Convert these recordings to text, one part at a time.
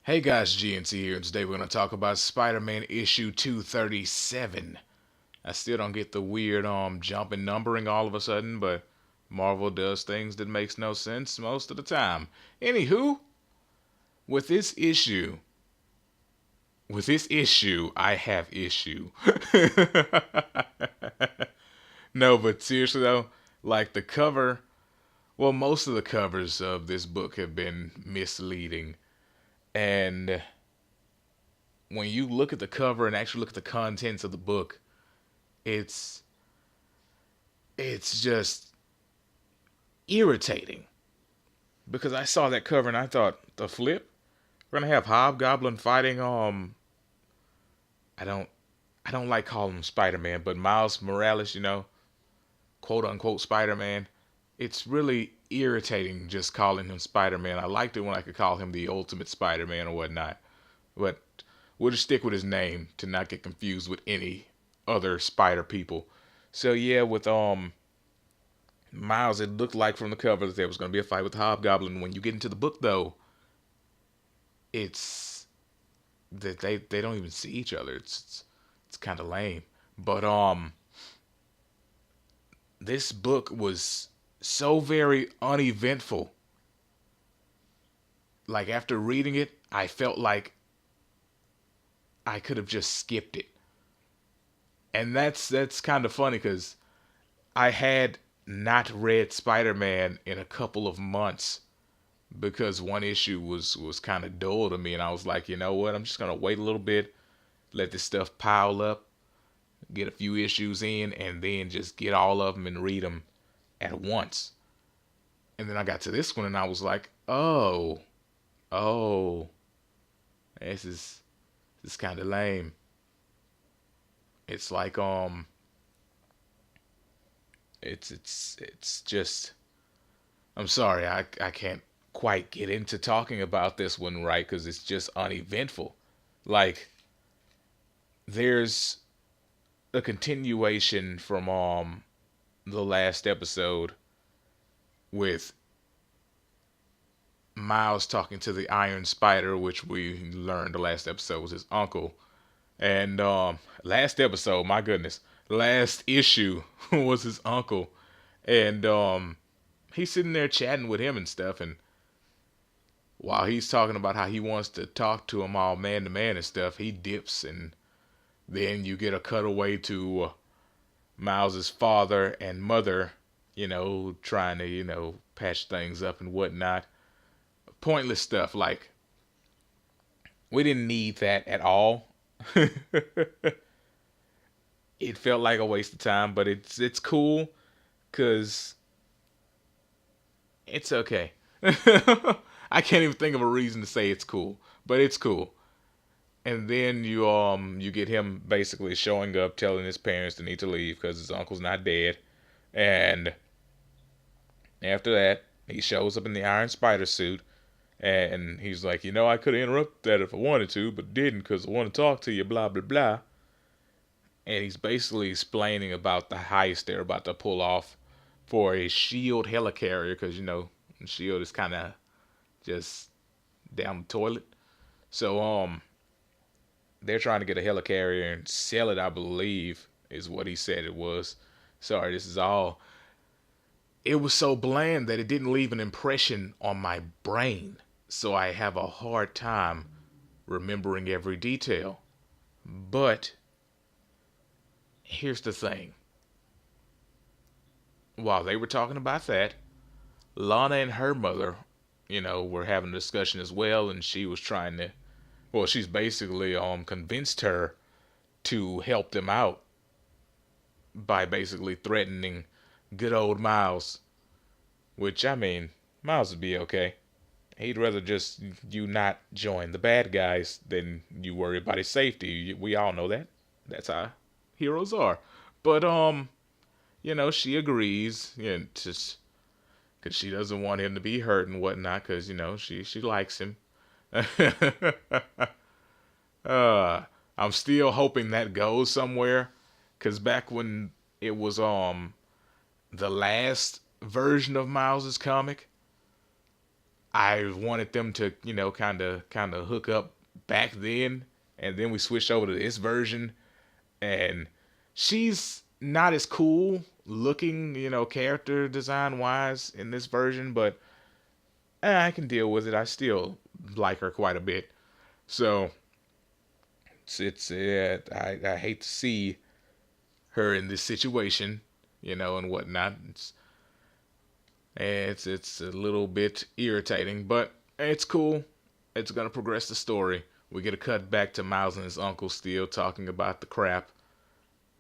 Hey guys, GNT here, and today we're going to talk about Spider-Man issue 237. I still don't get the weird jump in numbering all of a sudden, but Marvel does things that makes no sense most of the time. Anywho, with this issue, I have issue. No, but seriously though, like the cover, well, most of the covers of this book have been misleading. And when you look at the cover and actually look at the contents of the book, it's it's just irritating because I saw that cover and I thought, the flip, we're gonna have Hobgoblin fighting I don't I don't like calling him Spider-Man, but Miles Morales, quote unquote Spider-Man. It's really irritating just calling him Spider-Man. I liked it when I could call him the Ultimate Spider-Man or whatnot, but we'll just stick with his name to not get confused with any other Spider people. So yeah, with Miles, it looked like from the cover that there was going to be a fight with Hobgoblin. When you get into the book, though, it's that they don't even see each other. It's kind of lame. But this book was so very uneventful. Like after reading it, I felt like I could have just skipped it, and that's kind of funny because I had not read Spider-Man in a couple of months because one issue was kind of dull to me, and I was like, you know what? I'm just gonna wait a little bit, let this stuff pile up, get a few issues in, and then just get all of them and read them at once. And then I got to this one, and I was like, oh, this is kind of lame. It's like it's just I'm sorry, I can't quite get into talking about this one right because it's just uneventful. Like there's a continuation from the last episode with Miles talking to the Iron Spider, which we learned the last episode was his uncle. And last episode, my goodness, last issue was his uncle, and he's sitting there chatting with him and stuff, and while he's talking about how he wants to talk to him all man to man and stuff, he dips, and then you get a cutaway to Miles's father and mother, trying to patch things up and whatnot. Pointless stuff. Like we didn't need that at all. It felt like a waste of time, but it's cool because it's okay. I can't even think of a reason to say it's cool, but it's cool. And then you get him basically showing up, telling his parents to need to leave because his uncle's not dead. And after that, he shows up in the Iron Spider suit, and he's like, I could have interrupted that if I wanted to, but didn't because I want to talk to you, blah blah blah. And he's basically explaining about the heist they're about to pull off for a Shield helicarrier because Shield is kind of just down the toilet. So they're trying to get a helicarrier and sell it, I believe, is what he said it was. Sorry, this is all. It was so bland that it didn't leave an impression on my brain. So I have a hard time remembering every detail. But here's the thing. While they were talking about that, Lana and her mother, were having a discussion as well, and she was trying to, well, she's basically convinced her to help them out by basically threatening good old Miles, which I mean, Miles would be okay. He'd rather just you not join the bad guys than you worry about his safety. We all know that. That's how heroes are. But she agrees, just because she doesn't want him to be hurt and whatnot, because she likes him. uh, I'm still hoping that goes somewhere, because back when it was the last version of Miles's comic, I wanted them to, kind of hook up back then, and then we switched over to this version, and she's not as cool looking, character design wise in this version, but I can deal with it. I still like her quite a bit. So I hate to see her in this situation, and whatnot. It's a little bit irritating, but it's cool. It's gonna progress the story. We get a cut back to Miles and his uncle still talking about the crap,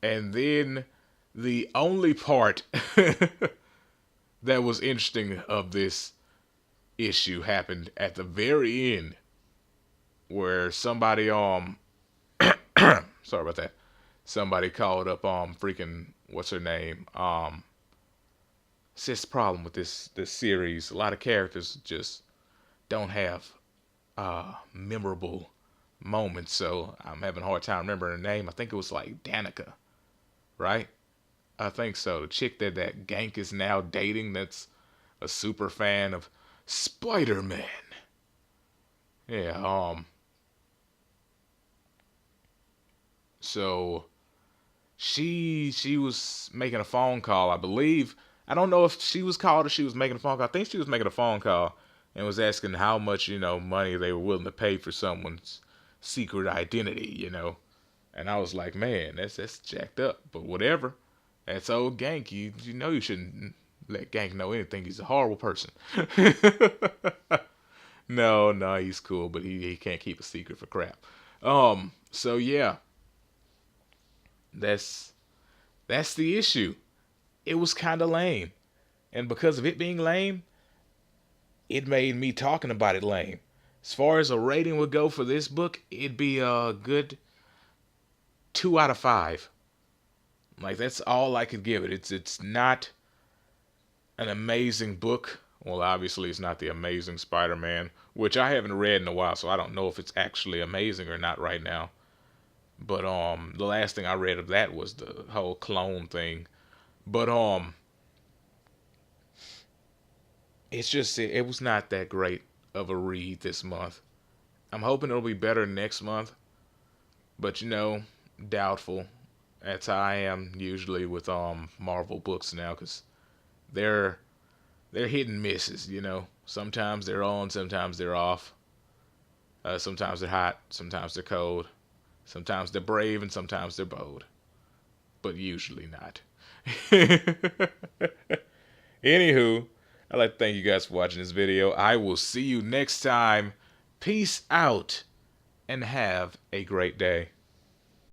and then the only part that was interesting of this issue happened at the very end, where somebody sorry about that. Somebody called up freaking what's her name it's this problem with this series. A lot of characters just don't have memorable moments, so I'm having a hard time remembering her name. I think it was like Danica, right? I think so. The chick that Gank is now dating, that's a super fan of Spider-Man. Yeah, so she was making a phone call, I believe. I don't know if she was called or she was making a phone call. I think she was making a phone call and was asking how much, money they were willing to pay for someone's secret identity. And I was like, man, that's jacked up. But whatever. That's old Gank. You know you shouldn't let Gank know anything. He's a horrible person. No, he's cool, but he can't keep a secret for crap. So yeah, that's that's the issue. It was kind of lame, and because of it being lame, it made me talking about it lame. As far as a rating would go for this book, it'd be a good 2 out of 5. Like that's all I could give it. It's not an amazing book. Well, obviously it's not the Amazing Spider-Man, which I haven't read in a while, so I don't know if it's actually amazing or not right now. But the last thing I read of that was the whole clone thing. But it's just it was not that great of a read this month. I'm hoping it'll be better next month, but doubtful. That's how I am usually with Marvel books now, cause they're they're hit and misses. Sometimes they're on, sometimes they're off. Sometimes they're hot, sometimes they're cold. Sometimes they're brave, and sometimes they're bold. But usually not. Anywho, I'd like to thank you guys for watching this video. I will see you next time. Peace out, and have a great day.